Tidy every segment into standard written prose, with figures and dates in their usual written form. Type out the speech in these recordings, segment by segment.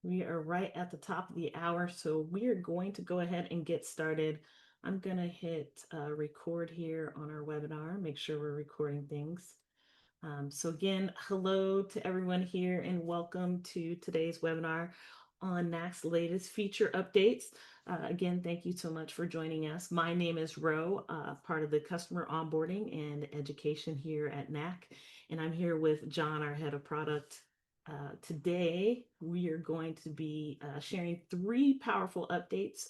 We are right at the top of the hour, so we are going to go ahead and get started. I'm going to hit record here on our webinar, make sure we're recording things. So again, hello to everyone here and welcome to today's webinar on Knack's latest feature updates. Again, thank you so much for joining us. My name is Ro, part of the customer onboarding and education here at Knack, and I'm here with John, our head of product. Today, we are going to be sharing 3 powerful updates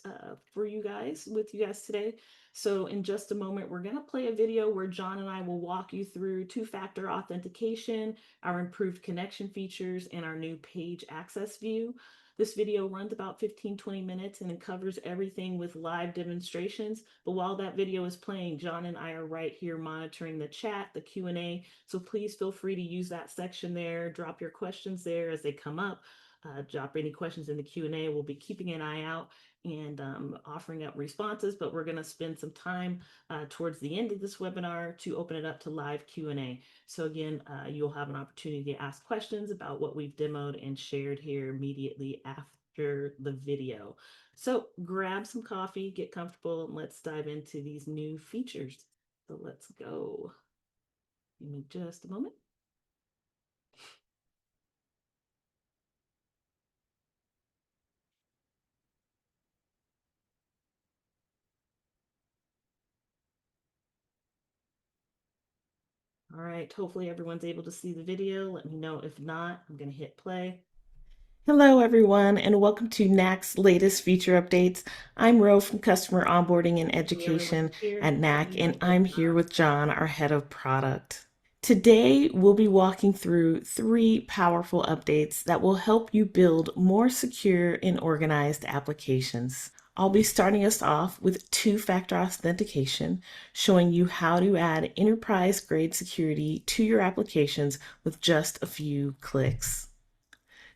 for you guys, with you guys today. So in just a moment, we're going to play a video where John and I will walk you through two-factor authentication, our improved connection features, and our new page access view. This video runs about 15-20 minutes and it covers everything with live demonstrations. But while that video is playing, John and I are right here monitoring the chat, the Q&A. So please feel free to use that section there. Drop your questions there as they come up. Drop any questions in the Q&A. We'll be keeping an eye out and offering up responses, but we're going to spend some time towards the end of this webinar to open it up to live Q&A. So again, you'll have an opportunity to ask questions about what we've demoed and shared here immediately after the video. So grab some coffee, get comfortable, and let's dive into these new features. So let's go. Give me just a moment. All right, hopefully everyone's able to see the video. Let me know if not. I'm going to hit play. Hello, everyone, and welcome to Knack's latest feature updates. I'm Ro from Customer Onboarding and Education at Knack, and I'm here with John, our head of product. Today, we'll be walking through 3 powerful updates that will help you build more secure and organized applications. I'll be starting us off with two-factor authentication, showing you how to add enterprise-grade security to your applications with just a few clicks.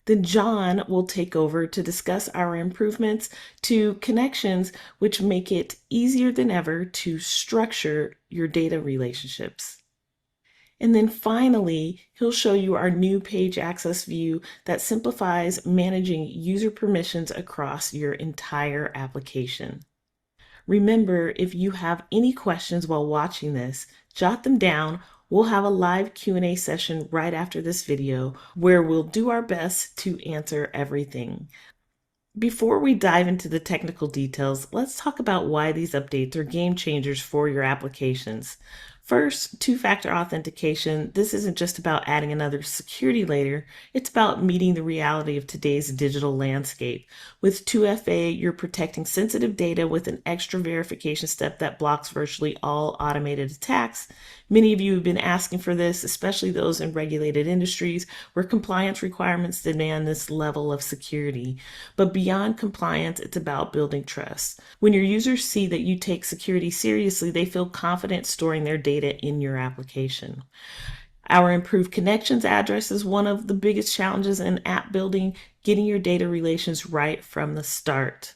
Then John will take over to discuss our improvements to connections, which make it easier than ever to structure your data relationships. And then finally, he'll show you our new page access view that simplifies managing user permissions across your entire application. Remember, if you have any questions while watching this, jot them down. We'll have a live Q&A session right after this video where we'll do our best to answer everything. Before we dive into the technical details, let's talk about why these updates are game changers for your applications. First, two-factor authentication. This isn't just about adding another security layer, it's about meeting the reality of today's digital landscape. With 2FA, you're protecting sensitive data with an extra verification step that blocks virtually all automated attacks. Many of you have been asking for this, especially those in regulated industries where compliance requirements demand this level of security. But beyond compliance, it's about building trust. When your users see that you take security seriously, they feel confident storing their data in your application. Our improved connections address is one of the biggest challenges in app building, getting your data relations right from the start.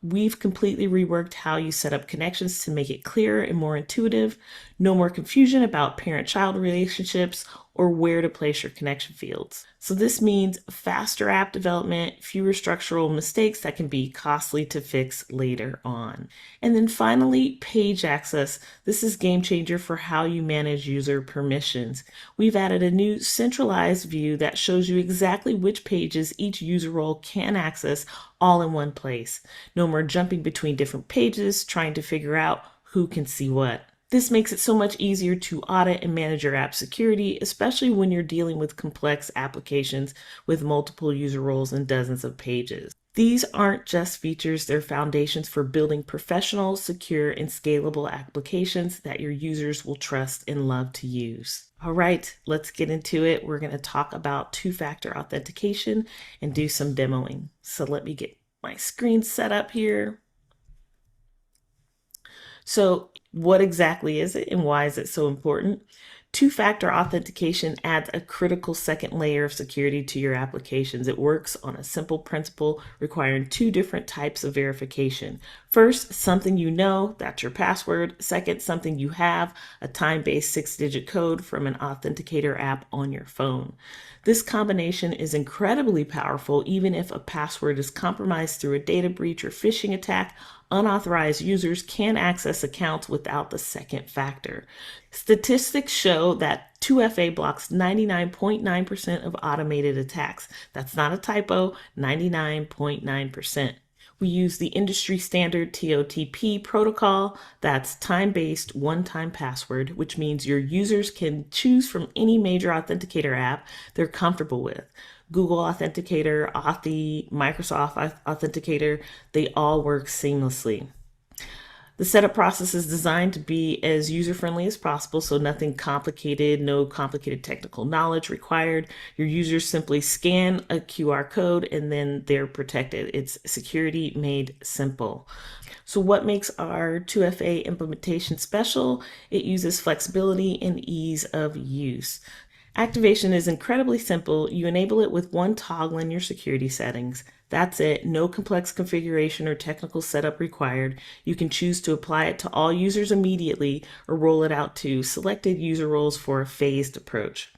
We've completely reworked how you set up connections to make it clearer and more intuitive. No more confusion about parent-child relationships or where to place your connection fields. So this means faster app development, fewer structural mistakes that can be costly to fix later on. And then finally, page access. This is game changer for how you manage user permissions. We've added a new centralized view that shows you exactly which pages each user role can access all in one place. No more jumping between different pages, trying to figure out who can see what. This makes it so much easier to audit and manage your app security, especially when you're dealing with complex applications with multiple user roles and dozens of pages. These aren't just features, they're foundations for building professional, secure, and scalable applications that your users will trust and love to use. All right, let's get into it. We're going to talk about two-factor authentication and do some demoing. So let me get my screen set up here. So what exactly is it and why is it so important? Two-factor authentication adds a critical second layer of security to your applications. It works on a simple principle requiring two different types of verification. First, something you know, that's your password. Second, something you have, a time-based 6-digit code from an authenticator app on your phone. This combination is incredibly powerful even if a password is compromised through a data breach or phishing attack. Unauthorized users can access accounts without the second factor. Statistics show that 2FA blocks 99.9% of automated attacks. That's not a typo, 99.9%. We use the industry standard TOTP protocol. That's time-based one-time password, which means your users can choose from any major authenticator app they're comfortable with. Google Authenticator, Authy, Microsoft Authenticator, they all work seamlessly. The setup process is designed to be as user-friendly as possible, so nothing complicated, no complicated technical knowledge required. Your users simply scan a QR code and then they're protected. It's security made simple. So what makes our 2FA implementation special? It uses flexibility and ease of use. Activation is incredibly simple. You enable it with one toggle in your security settings. That's it. No complex configuration or technical setup required. You can choose to apply it to all users immediately or roll it out to selected user roles for a phased approach.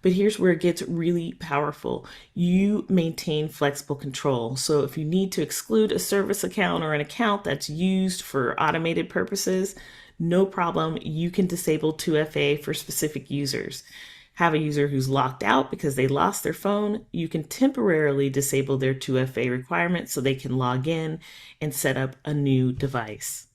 But here's where it gets really powerful. You maintain flexible control. So if you need to exclude a service account or an account that's used for automated purposes, no problem. You can disable 2FA for specific users. Have a user who's locked out because they lost their phone, you can temporarily disable their 2FA requirement so they can log in and set up a new device.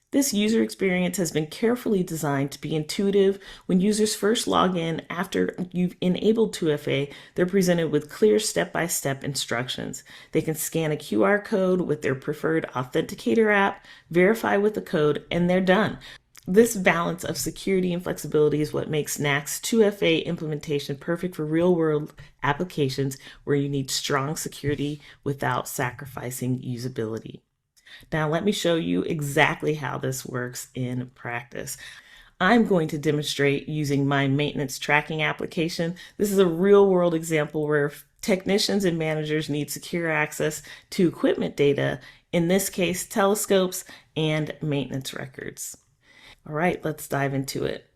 This user experience has been carefully designed to be intuitive. When users first log in after you've enabled 2FA, they're presented with clear step-by-step instructions. They can scan a QR code with their preferred authenticator app, verify with the code, and they're done. This balance of security and flexibility is what makes Knack's 2FA implementation perfect for real-world applications where you need strong security without sacrificing usability. Now let me show you exactly how this works in practice. I'm going to demonstrate using my maintenance tracking application. This is a real-world example where technicians and managers need secure access to equipment data, in this case telescopes and maintenance records. All right, let's dive into it.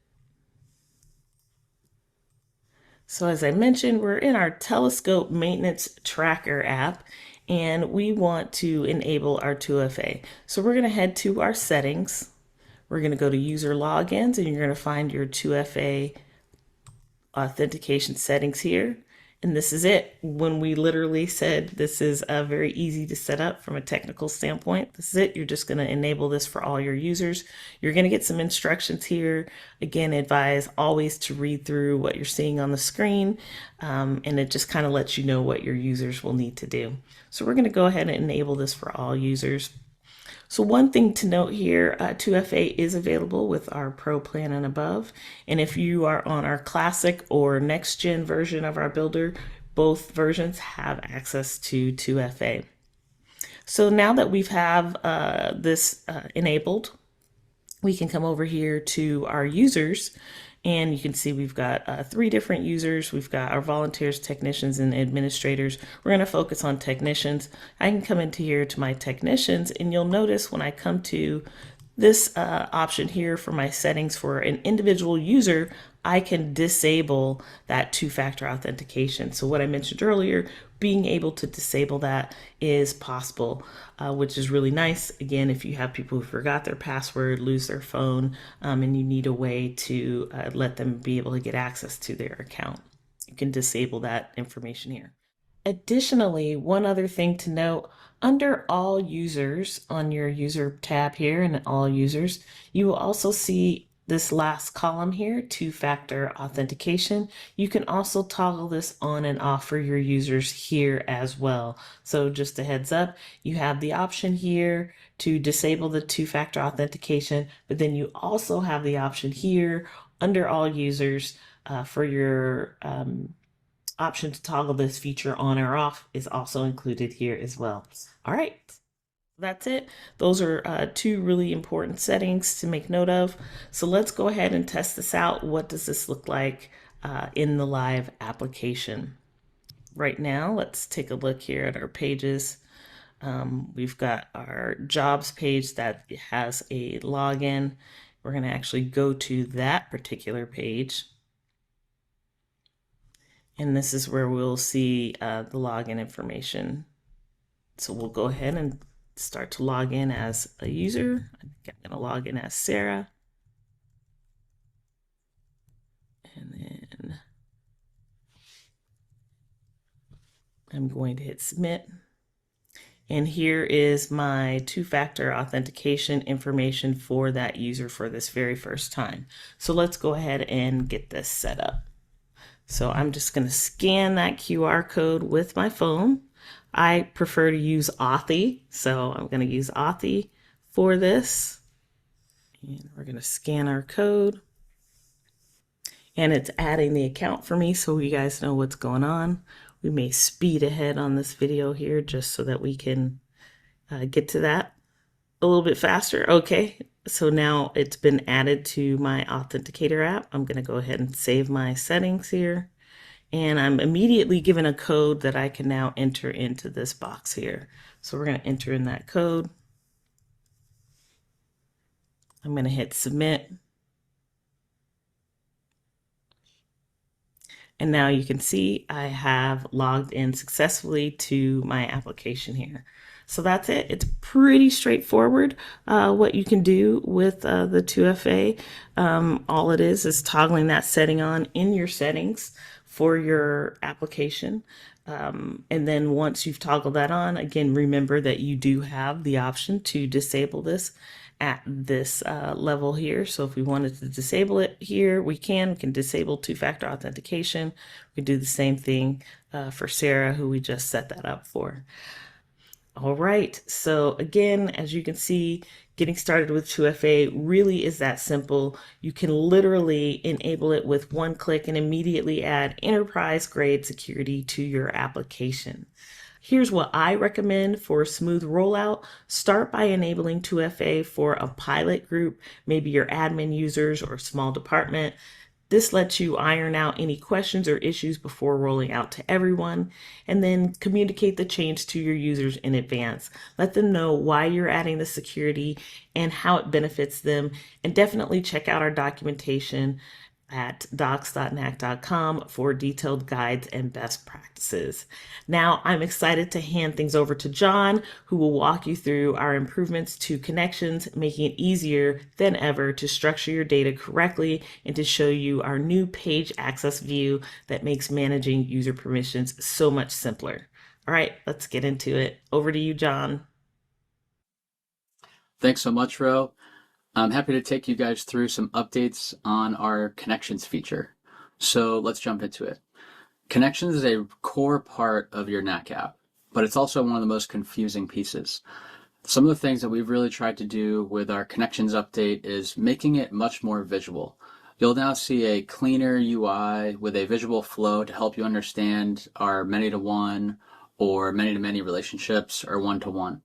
So as I mentioned, we're in our telescope maintenance tracker app and we want to enable our 2FA. So we're going to head to our settings. We're going to go to user logins and you're going to find your 2FA authentication settings here. And this is it. When we literally said this is very easy to set up from a technical standpoint, this is it. You're just going to enable this for all your users. You're going to get some instructions here. Again, advise always to read through what you're seeing on the screen, and it just kind of lets you know what your users will need to do. So we're going to go ahead and enable this for all users. So one thing to note here, 2FA is available with our Pro plan and above. And if you are on our classic or next gen version of our builder, both versions have access to 2FA. So now that we've this enabled, we can come over here to our users and you can see we've got 3 different users. We've got our volunteers, technicians, and administrators. We're going to focus on technicians. I can come into here to my technicians and you'll notice when I come to this option here for my settings for an individual user, I can disable that 2-factor authentication. So what I mentioned earlier, being able to disable that is possible, which is really nice. Again, if you have people who forgot their password, lose their phone, and you need a way to let them be able to get access to their account, you can disable that information here. Additionally, one other thing to note, under all users on your user tab here and all users, you will also see this last column here, 2-factor authentication. You can also toggle this on and off for your users here as well. So just a heads up, you have the option here to disable the 2-factor authentication, but then you also have the option here under all users for your option to toggle this feature on or off is also included here as well. All right. That's it. Those are two really important settings to make note of. So let's go ahead and test this out. What does this look like in the live application? Right now, let's take a look here at our pages. We've got our jobs page that has a login. We're going to actually go to that particular page. And this is where we'll see the login information. So we'll go ahead and start to log in as a user. I think I'm going to log in as Sarah. And then I'm going to hit submit. And here is my two-factor authentication information for that user for this very first time. So let's go ahead and get this set up. So I'm just going to scan that QR code with my phone. I prefer to use Authy, so I'm going to use Authy for this. And we're going to scan our code. And it's adding the account for me so you guys know what's going on. We may speed ahead on this video here just so that we can get to that a little bit faster. Okay, so now it's been added to my Authenticator app. I'm going to go ahead and save my settings here. And I'm immediately given a code that I can now enter into this box here. So we're going to enter in that code. I'm going to hit submit. And now you can see I have logged in successfully to my application here. So that's it. It's pretty straightforward what you can do with the 2FA. All it is toggling that setting on in your settings for your application. And then once you've toggled that on, again, remember that you do have the option to disable this at this level here. So if we wanted to disable it here, we can disable two-factor authentication. We do the same thing for Sarah, who we just set that up for. All right, so again, as you can see, getting started with 2FA really is that simple. You can literally enable it with one click and immediately add enterprise-grade security to your application. Here's what I recommend for a smooth rollout. Start by enabling 2FA for a pilot group, maybe your admin users or a small department. This lets you iron out any questions or issues before rolling out to everyone, and then communicate the change to your users in advance. Let them know why you're adding the security and how it benefits them, and definitely check out our documentation at docs.knack.com for detailed guides and best practices. Now, I'm excited to hand things over to John, who will walk you through our improvements to connections, making it easier than ever to structure your data correctly and to show you our new page access view that makes managing user permissions so much simpler. All right, let's get into it. Over to you, John. Thanks so much, Ro. I'm happy to take you guys through some updates on our connections feature. So let's jump into it. Connections is a core part of your Knack app, but it's also one of the most confusing pieces. Some of the things that we've really tried to do with our connections update is making it much more visual. You'll now see a cleaner UI with a visual flow to help you understand our many-to-one or many-to-many relationships or one-to-one.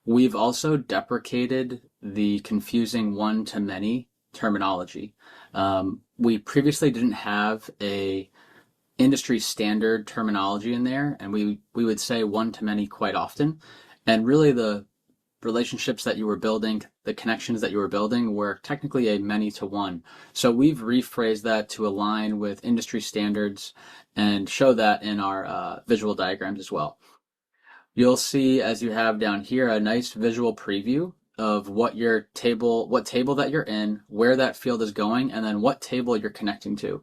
We've also deprecated the confusing one-to-many terminology. We previously didn't have a industry standard terminology in there, and we would say one-to-many quite often. And really the relationships that you were building, the connections that you were building were technically a many-to-one. So we've rephrased that to align with industry standards and show that in our visual diagrams as well. You'll see, as you have down here, a nice visual preview of what table that you're in, where that field is going, and then what table you're connecting to.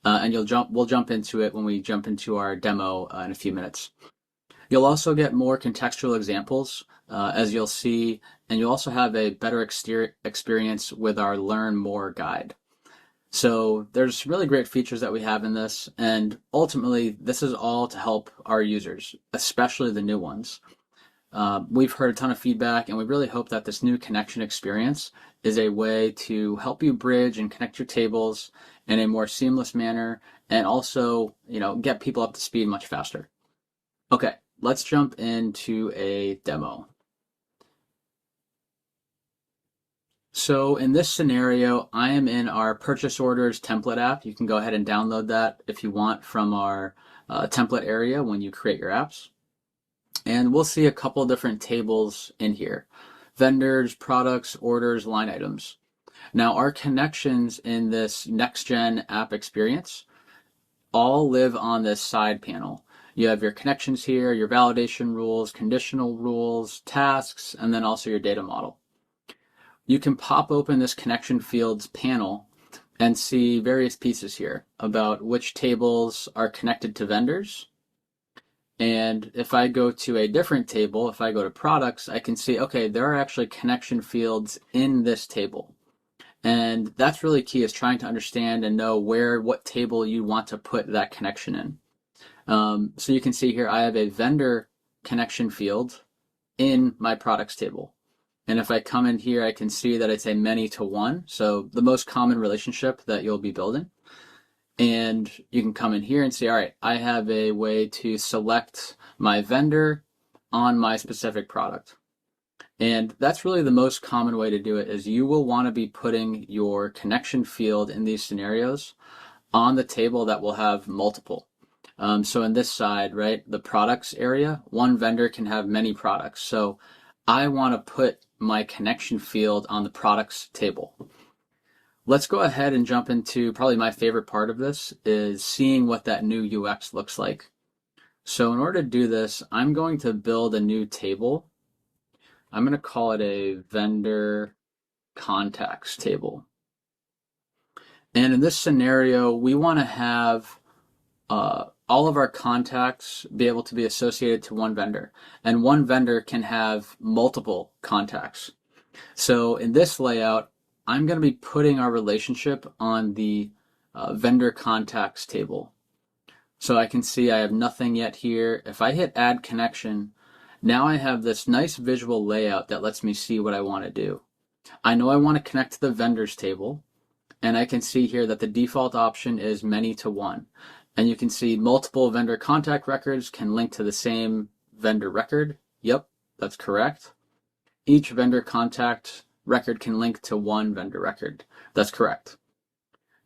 And we'll jump into it when we jump into our demo in a few minutes. You'll also get more contextual examples, as you'll see, and you'll also have a better experience with our Learn More guide. So there's really great features that we have in this, and ultimately this is all to help our users, especially the new ones. We've heard a ton of feedback, and we really hope that this new connection experience is a way to help you bridge and connect your tables in a more seamless manner, and also, get people up to speed much faster. Okay, let's jump into a demo. So in this scenario, I am in our purchase orders template app. You can go ahead and download that if you want from our template area when you create your apps. And we'll see a couple different tables in here: vendors, products, orders, line items. Now, our connections in this next gen app experience all live on this side panel. You have your connections here, your validation rules, conditional rules, tasks, and then also your data model. You can pop open this connection fields panel and see various pieces here about which tables are connected to vendors. And if I go to a different table, if I go to products, I can see, okay, there are actually connection fields in this table. And that's really key, is trying to understand and know what table you want to put that connection in. So you can see here, I have a vendor connection field in my products table. And if I come in here, I can see that it's a many to one. So the most common relationship that you'll be building. And you can come in here and say, all right, I have a way to select my vendor on my specific product. And that's really the most common way to do it, is you will want to be putting your connection field in these scenarios on the table that will have multiple. So in this side, right, the products area, one vendor can have many products. So I want to put my connection field on the products table. Let's go ahead and jump into probably my favorite part of this, is seeing what that new UX looks like. So in order to do this, I'm going to build a new table. I'm going to call it a vendor contacts table. And in this scenario, we want to have all of our contacts be able to be associated to one vendor. And one vendor can have multiple contacts. So in this layout, I'm going to be putting our relationship on the vendor contacts table. So I can see I have nothing yet here. If I hit add connection, now I have this nice visual layout that lets me see what I want to do. I know I want to connect to the vendors table, and I can see here that the default option is many to one. And you can see multiple vendor contact records can link to the same vendor record. Yep, that's correct. Each vendor contact record can link to one vendor record. That's correct.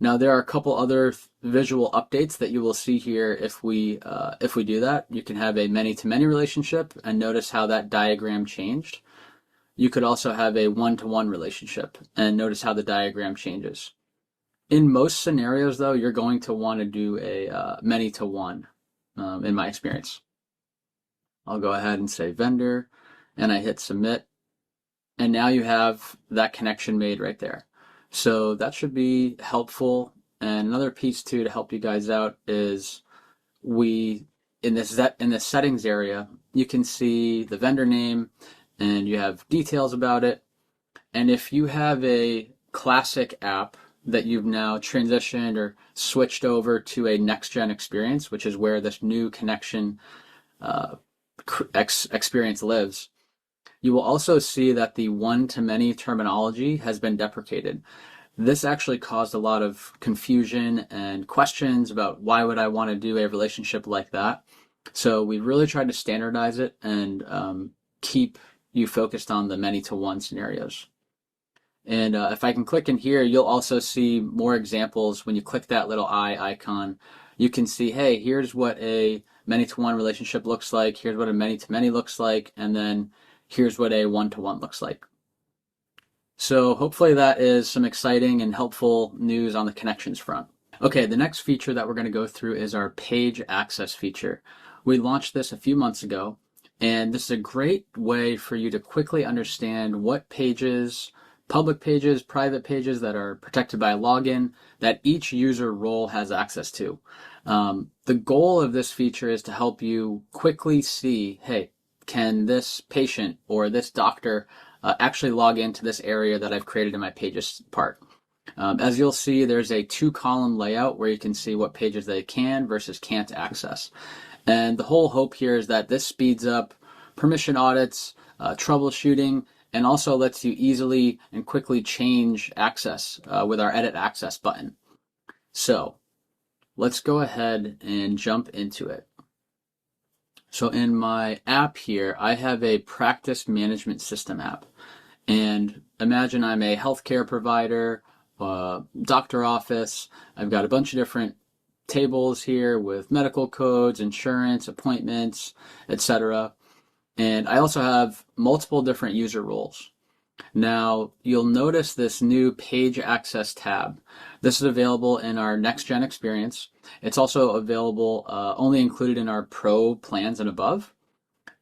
Now there are a couple other visual updates that you will see here if we do that. You can have a many-to-many relationship, and notice how that diagram changed. You could also have a one-to-one relationship, and notice how the diagram changes. In most scenarios, though, you're going to want to do a many-to-one, in my experience. I'll go ahead and say vendor, and I hit submit, and now you have that connection made right there. So that should be helpful. And another piece too to help you guys out is in this settings area, you can see the vendor name and you have details about it. And if you have a classic app that you've now transitioned or switched over to a next gen experience, which is where this new connection experience lives, you will also see that the one-to-many terminology has been deprecated. This actually caused a lot of confusion and questions about why would I want to do a relationship like that. So we really tried to standardize it and keep you focused on the many-to-one scenarios. And if I can click in here, you'll also see more examples. When you click that little eye icon, you can see, hey, here's what a many-to-one relationship looks like. Here's what a many-to-many looks like. And then here's what a one-to-one looks like. So hopefully that is some exciting and helpful news on the connections front. Okay, the next feature that we're going to go through is our page access feature. We launched this a few months ago, and this is a great way for you to quickly understand what pages, public pages, private pages that are protected by login, that each user role has access to. The goal of this feature is to help you quickly see, hey, can this patient or this doctor actually log into this area that I've created in my pages part. As you'll see, there's a 2-column layout where you can see what pages they can versus can't access. And the whole hope here is that this speeds up permission audits, troubleshooting, and also lets you easily and quickly change access with our edit access button. So let's go ahead and jump into it. So in my app here, I have a practice management system app. And imagine I'm a healthcare provider, doctor office. I've got a bunch of different tables here with medical codes, insurance, appointments, etc. And I also have multiple different user roles. Now, you'll notice this new page access tab. This is available in our next gen experience. It's also available, only included in our pro plans and above.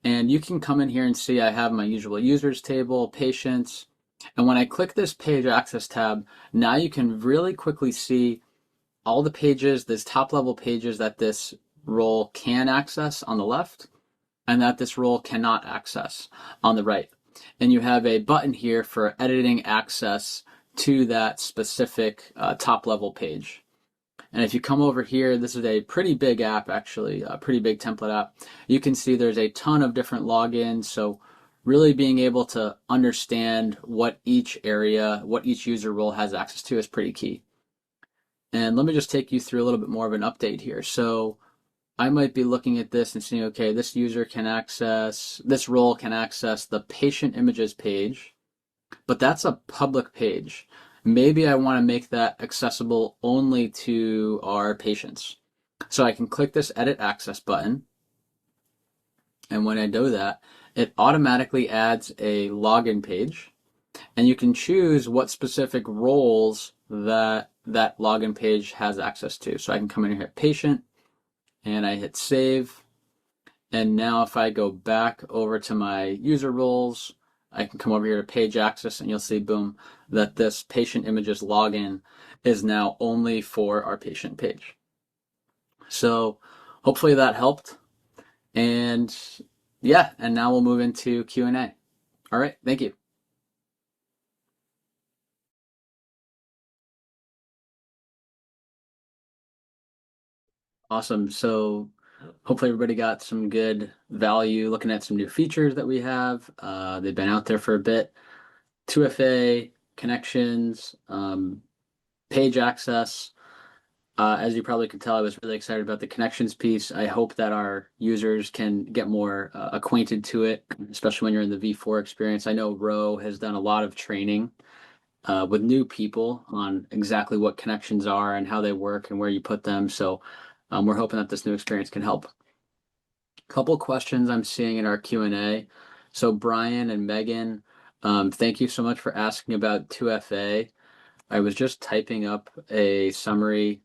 And you can come in here and see I have my usual users table, patients. And when I click this page access tab, now you can really quickly see all the pages, this top level pages that this role can access on the left and that this role cannot access on the right. And you have a button here for editing access to that specific top level page. And if you come over here, this is a pretty big app, actually, a pretty big template app. You can see there's a ton of different logins. So really being able to understand what each area, what each user role has access to is pretty key. And let me just take you through a little bit more of an update here. So I might be looking at this and seeing, okay, this user can access, this role can access the patient images page, but that's a public page. Maybe I want to make that accessible only to our patients. So I can click this edit access button. And when I do that, it automatically adds a login page. And you can choose what specific roles that login page has access to. So I can come in and hit patient and I hit save. And now if I go back over to my user roles, I can come over here to page access and you'll see, boom, that this patient images login is now only for our patient page. So hopefully that helped. And yeah, and now we'll move into Q&A. All right, thank you. Awesome. So hopefully everybody got some good value looking at some new features that we have. They've been out there for a bit. 2FA, connections, page access. As you probably could tell, I was really excited about the connections piece. I hope that our users can get more acquainted to it, especially when you're in the V4 experience. I know Ro has done a lot of training with new people on exactly what connections are and how they work and where you put them. So we're hoping that this new experience can help. Couple questions I'm seeing in our Q&A. So Brian and Megan, thank you so much for asking about 2FA. I was just typing up a summary.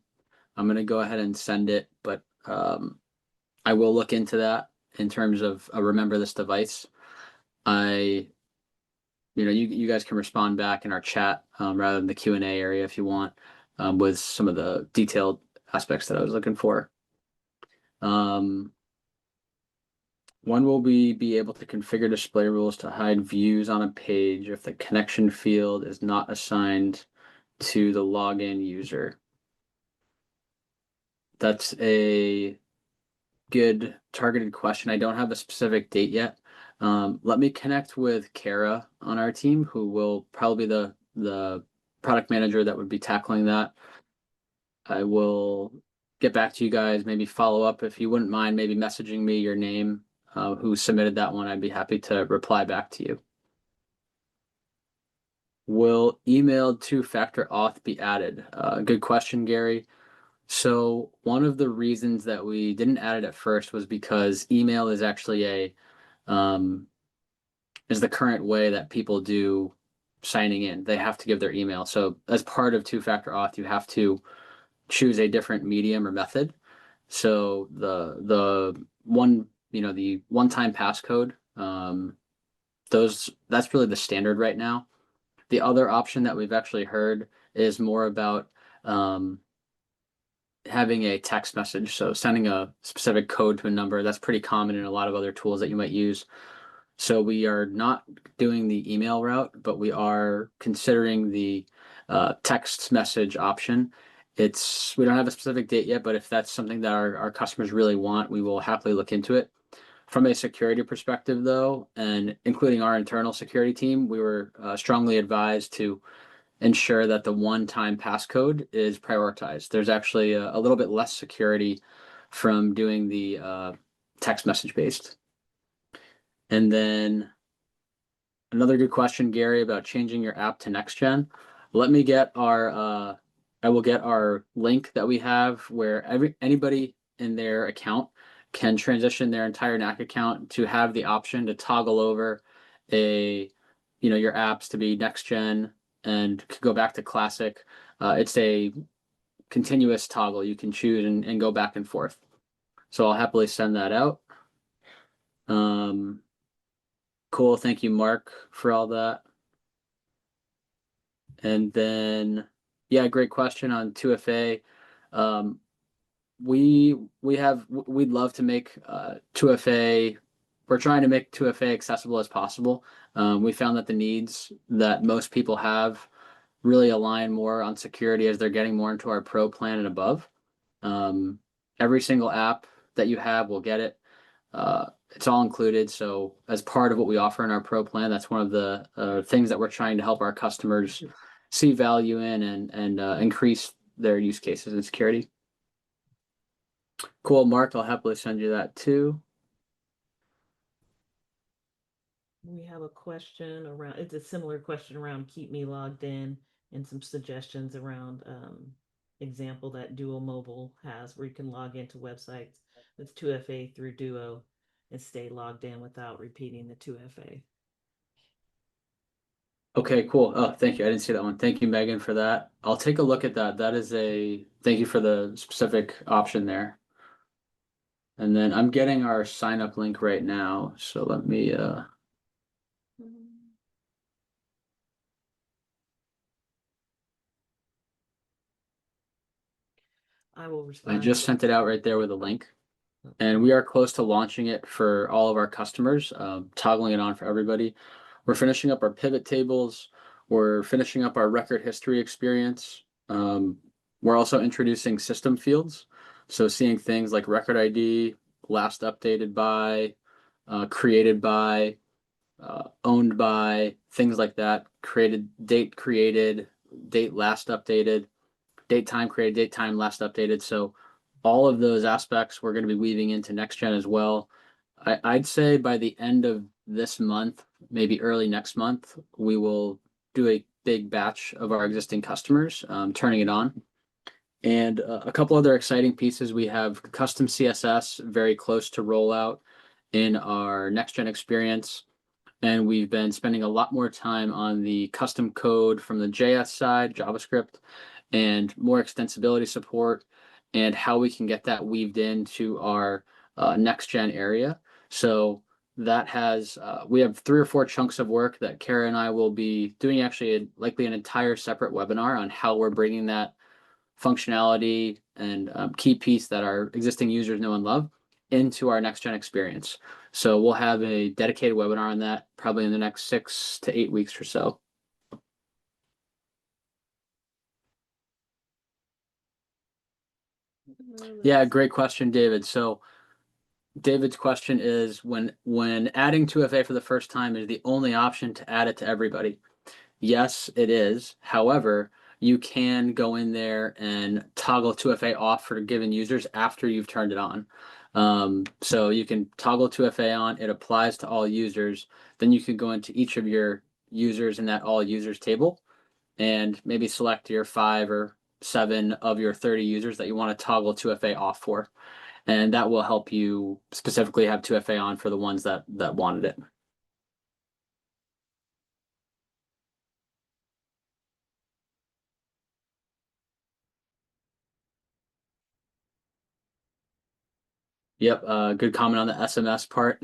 I'm going to go ahead and send it, but I will look into that in terms of remember this device. You guys can respond back in our chat rather than the Q&A area if you want with some of the detailed aspects that I was looking for. When will we be able to configure display rules to hide views on a page if the connection field is not assigned to the login user? That's a good targeted question. I don't have a specific date yet. Let me connect with Kara on our team, who will probably be the product manager that would be tackling that. I will get back to you guys, maybe follow up if you wouldn't mind, maybe messaging me your name, who submitted that one. I'd be happy to reply back to you. Will emailed two-factor auth be added? Good question, Gary. So one of the reasons that we didn't add it at first was because email is actually is the current way that people do signing in. They have to give their email. So as part of two-factor auth, you have to choose a different medium or method. So the one-time passcode, that's really the standard right now. The other option that we've actually heard is more about having a text message. So sending a specific code to a number. That's pretty common in a lot of other tools that you might use. So we are not doing the email route, but we are considering the text message option. We don't have a specific date yet, but if that's something that our customers really want, we will happily look into it. From a security perspective, though, and including our internal security team, we were strongly advised to ensure that the one-time passcode is prioritized. There's actually a little bit less security from doing the text message based. And then Another good question, Gary, about changing your app to next gen. Let me get I will get our link that we have where anybody in their account can transition their entire Knack account to have the option to toggle over a, your apps to be next gen and go back to classic. It's a continuous toggle you can choose and go back and forth. So I'll happily send that out. Cool. Thank you, Mark, for all that. And then, yeah, great question on 2FA. Um, we'd love to make 2FA. We're trying to make 2FA accessible as possible. We found that the needs that most people have really align more on security as they're getting more into our pro plan and above. Every single app that you have will get it. It's all included. So as part of what we offer in our pro plan, that's one of the things that we're trying to help our customers see value in and increase their use cases in security. Cool, Mark. I'll happily send you that too. We have a question around, it's a similar question around keep me logged in and some suggestions around example that Duo Mobile has where you can log into websites with 2FA through Duo and stay logged in without repeating the 2FA. Okay, cool. Oh, thank you. I didn't see that one. Thank you, Megan, for that. I'll take a look at that. Thank you for the specific option there. And then I'm getting our sign up link right now. So let me, I will I respond just to sent it out right there with a link. that. And we are close to launching it for all of our customers, toggling it on for everybody. We're finishing up our pivot tables. We're finishing up our record history experience. We're also introducing system fields. So seeing things like record ID, last updated by, created by, owned by, things like that, created, date last updated, date time created, date time last updated. So all of those aspects we're going to be weaving into next gen as well. I'd say by the end of this month, maybe early next month, we will do a big batch of our existing customers, turning it on. And a couple other exciting pieces. We have custom CSS very close to rollout in our next gen experience. And we've been spending a lot more time on the custom code from the JS side, JavaScript, and more extensibility support and how we can get that weaved into our next gen area. So that has we have 3 or 4 chunks of work that Kara and I will be doing actually likely an entire separate webinar on how we're bringing that functionality and key piece that our existing users know and love into our next gen experience. So we'll have a dedicated webinar on that probably in the next 6 to 8 weeks or so. Yeah, great question, David. So David's question is when adding 2FA for the first time is the only option to add it to everybody. Yes, it is. However, you can go in there and toggle 2FA off for given users after you've turned it on. So you can toggle 2FA on, it applies to all users. Then you can go into each of your users in that all users table and maybe select your 5 or 7 of your 30 users that you want to toggle 2FA off for. And that will help you specifically have 2FA on for the ones that wanted it. Yep, good comment on the SMS part.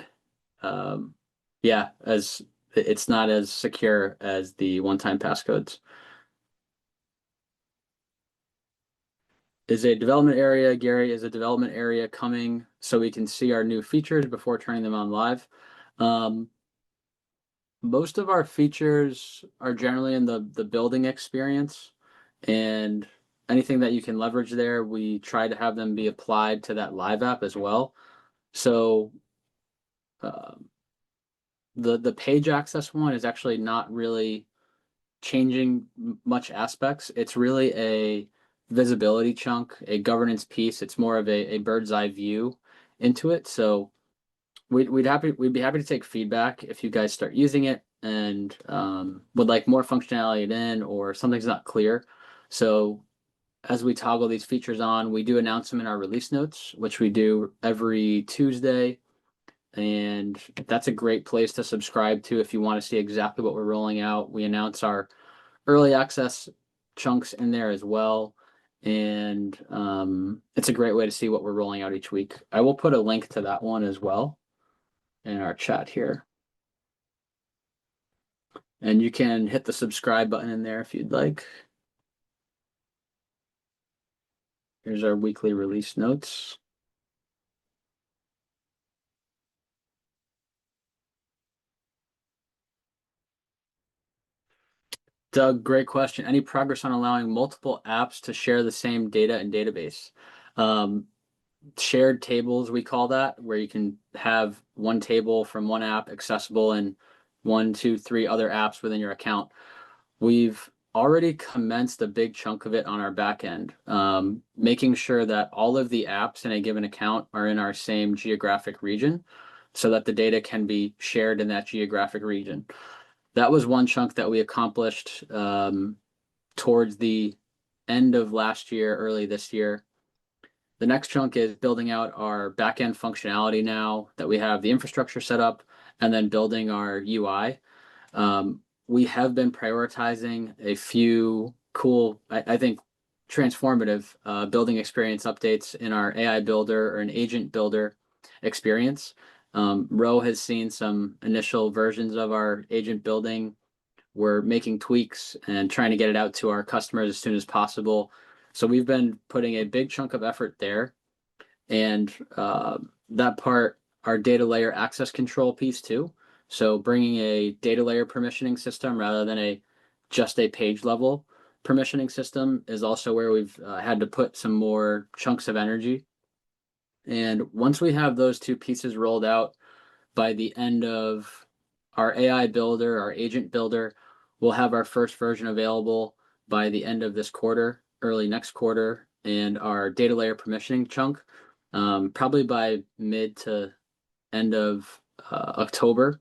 Yeah, as it's not as secure as the one-time passcodes. Is a development area, Gary, is a development area coming so we can see our new features before turning them on live? Most of our features are generally in the building experience, and anything that you can leverage there, we try to have them be applied to that live app as well. So the page access one is actually not really changing much aspects. It's really a visibility chunk, a governance piece. It's more of a bird's eye view into it. So we'd be happy to take feedback if you guys start using it. and would like more functionality in, or something's not clear. So as we toggle these features on, we do announce them in our release notes, which we do every Tuesday. And that's a great place to subscribe to if you want to see exactly what we're rolling out. We announce our early access chunks in there as well. And it's a great way to see what we're rolling out each week. I will put a link to that one as well in our chat here. And you can hit the subscribe button in there if you'd like. Here's our weekly release notes. Doug, great question. Any progress on allowing multiple apps to share the same data and database? Shared tables, we call that, where you can have one table from one app accessible in 1, 2, 3 other apps within your account. We've already commenced a big chunk of it on our back end, making sure that all of the apps in a given account are in our same geographic region so that the data can be shared in that geographic region. That was one chunk that we accomplished towards the end of last year, early this year. The next chunk is building out our backend functionality now that we have the infrastructure set up, and then building our UI. We have been prioritizing a few cool, I think, transformative building experience updates in our AI builder or an agent builder experience. Ro has seen some initial versions of our agent building. We're making tweaks and trying to get it out to our customers as soon as possible. So we've been putting a big chunk of effort there. And that part, our data layer access control piece too. So bringing a data layer permissioning system rather than just a page level permissioning system is also where we've had to put some more chunks of energy. And once we have those two pieces rolled out by the end of our AI builder, our agent builder, we'll have our first version available by the end of this quarter, early next quarter, and our data layer permissioning chunk probably by mid to end of October.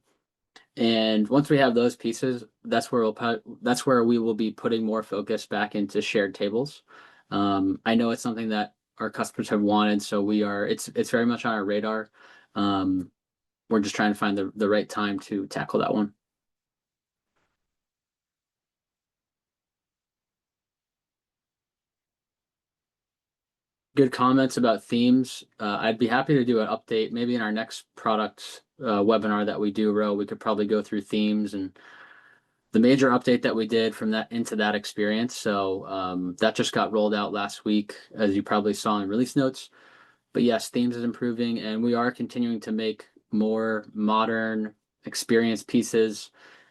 And once we have those pieces, that's where we will be putting more focus back into shared tables. I know it's something that our customers have wanted, so it's very much on our radar. We're just trying to find the right time to tackle that one. Good comments about themes. I'd be happy to do an update, maybe in our next product webinar that we do, Ro. We could probably go through themes and the major update that we did from that into that experience. So that just got rolled out last week, as you probably saw in release notes. But yes, themes is improving, and we are continuing to make more modern experience pieces.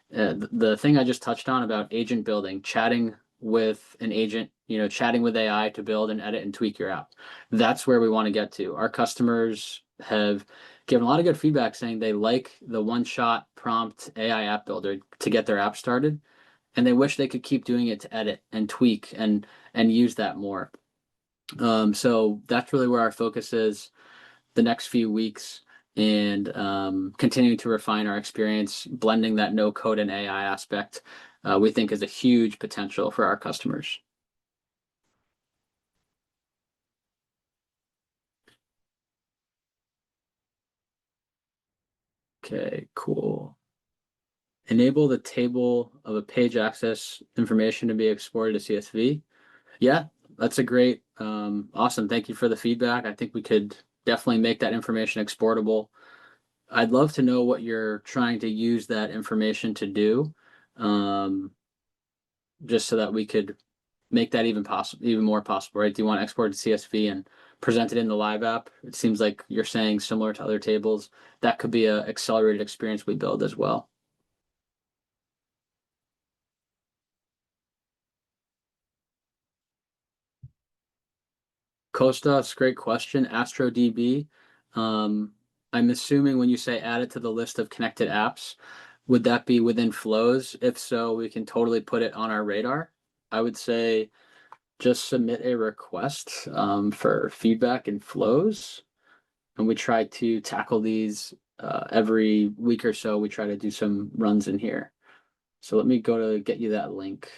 The thing I just touched on about agent building, chatting with an agent, chatting with AI to build and edit and tweak your app. That's where we want to get to. Our customers have given a lot of good feedback saying they like the one-shot prompt AI app builder to get their app started, and they wish they could keep doing it to edit and tweak and use that more. So that's really where our focus is the next few weeks, and continuing to refine our experience, blending that no code and AI aspect, we think is a huge potential for our customers. Okay, cool. Enable the table of a page access information to be exported to CSV. Yeah, that's a great, awesome. Thank you for the feedback. I think we could definitely make that information exportable. I'd love to know what you're trying to use that information to do, just so that we could make that even more possible, right? Do you want to export to CSV and present it in the live app? It seems like you're saying similar to other tables. That could be an accelerated experience we build as well. Kostas, great question. AstroDB. I'm assuming when you say add it to the list of connected apps, would that be within flows? If so, we can totally put it on our radar. I would say just submit a request for feedback and flows. And we try to tackle these every week or so. We try to do some runs in here. So let me go to get you that link.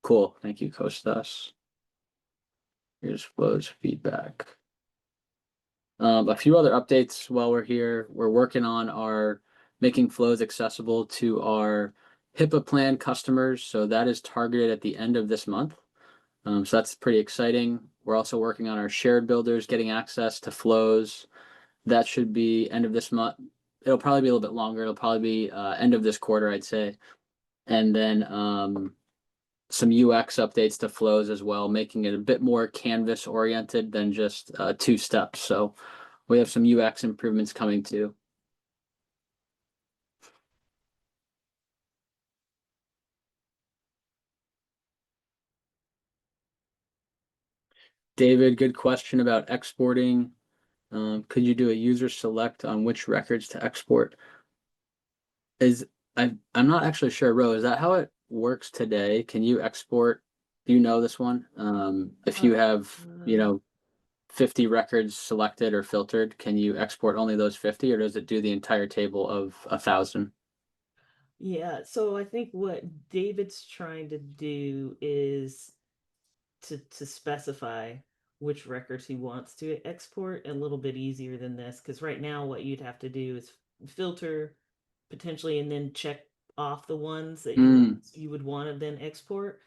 Cool. Thank you, Kostas. Here's flows feedback. A few other updates while we're here. We're working on our making flows accessible to our HIPAA plan customers. So that is targeted at the end of this month. So that's pretty exciting. We're also working on our shared builders getting access to flows. That should be end of this month. It'll probably be a little bit longer. It'll probably be end of this quarter, I'd say. And then some UX updates to flows as well, making it a bit more canvas oriented than just two steps. So we have some UX improvements coming too. David, good question about exporting. Could you do a user select on which records to export? I'm not actually sure, Ro, is that how it works today? Can you export? Do you know this one? If you have, you Uh, know, 50 records selected or filtered, can you export only those 50, or does it do the entire table of 1,000? yeah, so I think what David's trying to do is to specify which records he wants to export a little bit easier than this, because right now what you'd have to do is filter potentially and then check off the ones that Mm, you would want to then export,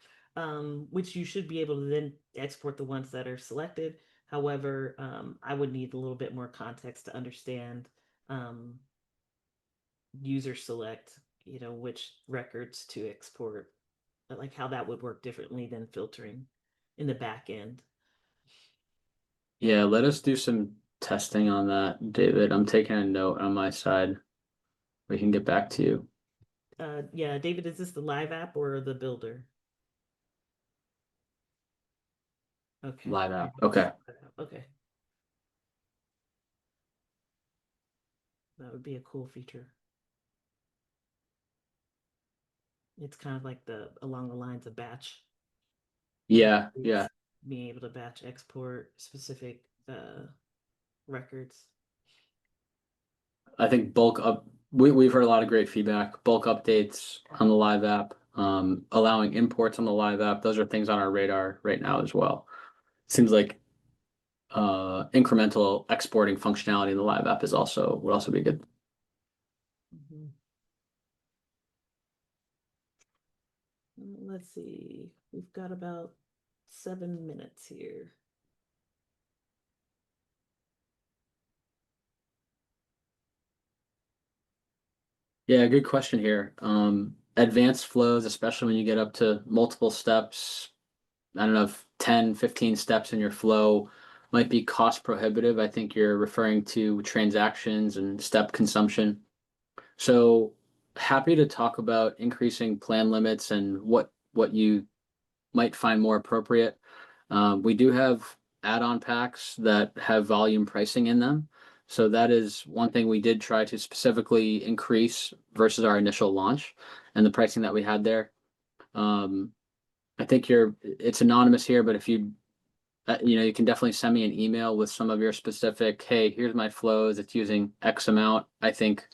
which you should be able to then export the ones that are selected. However, I would need a little bit more context to understand um, user select, which records to export, like how that would work differently than filtering in the back end. yeah, let us do some testing on that, David. I'm taking a note on my side. We can get back to you. Yeah, David, is this the live app or the builder? Okay. Live app. Okay. Okay. That would be a cool feature. It's kind of like the along the lines of batch Yeah, yeah. updates, being able to batch export specific records. I think we've heard a lot of great feedback. Bulk updates on the live app, allowing imports on the live app. Those are things on our radar right now as well. Seems like incremental exporting functionality in the live app would also be good. Mhm. Let's see. We've got about 7 minutes here. Yeah, good question here. Advanced flows, especially when you get up to multiple steps, I don't know if 10, 15 steps in your flow might be cost prohibitive. I think you're referring to transactions and step consumption. So happy to talk about increasing plan limits and what you might find more appropriate. We do have add-on packs that have volume pricing in them. So that is one thing we did try to specifically increase versus our initial launch and the pricing that we had there. Um, I think it's anonymous here, but if you can definitely send me an email with some of your specific, hey, here's my flows, it's using X amount. I think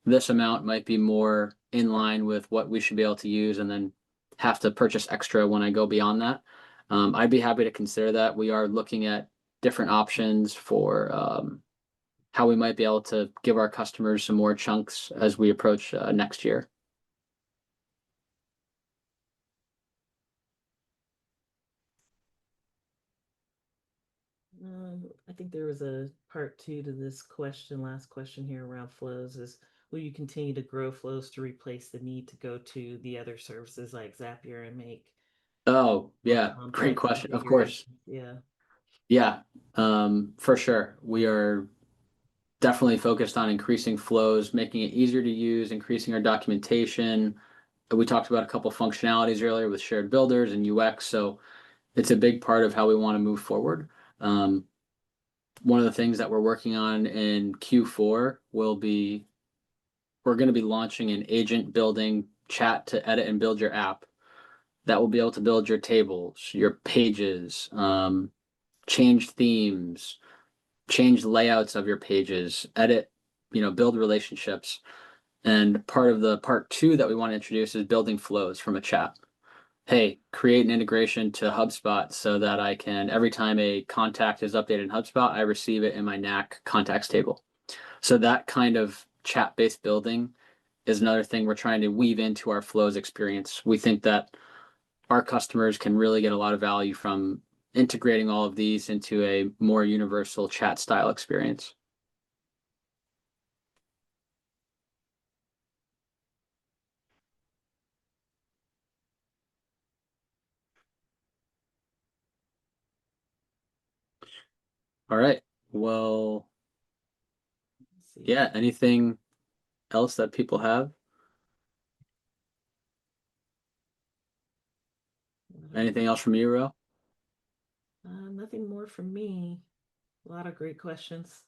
this amount might be more in line with what we should be able to use and then have to purchase extra when I go beyond that. I'd be happy to consider that. We are looking at different options for how we might be able to give our customers some more chunks as we approach next year. I think there was a part two to this question. Last question here around flows is: will you continue to grow flows to replace the need to go to the other services like Zapier and make Oh, more yeah, great complex question. Of course. configurations? Yeah. Yeah, for sure. We are definitely focused on increasing flows, making it easier to use, increasing our documentation. We talked about a couple functionalities earlier with shared builders and UX, so it's a big part of how we want to move forward. Um, One of the things that we're working on in Q4 will be we're going to be launching an agent building chat to edit and build your app that will be able to build your tables, your pages, change themes, change layouts of your pages, edit. build relationships. And part two that we want to introduce is building flows from a chat. Hey, create an integration to HubSpot so that I can, every time a contact is updated in HubSpot, I receive it in my Knack contacts table. So that kind of chat-based building is another thing we're trying to weave into our flows experience. We think that our customers can really get a lot of value from integrating all of these into a more universal chat style experience. All right. Well, Let's see. yeah, anything else that people have? Anything else from you, Ro? Nothing more from me. A lot of great questions.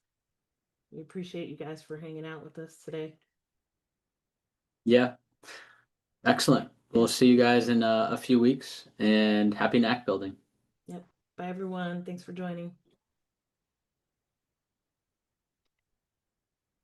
We appreciate you guys for hanging out with us today. Yeah, excellent. We'll see you guys in a few weeks and happy Knack building. Yep. Bye, everyone. Thanks for joining.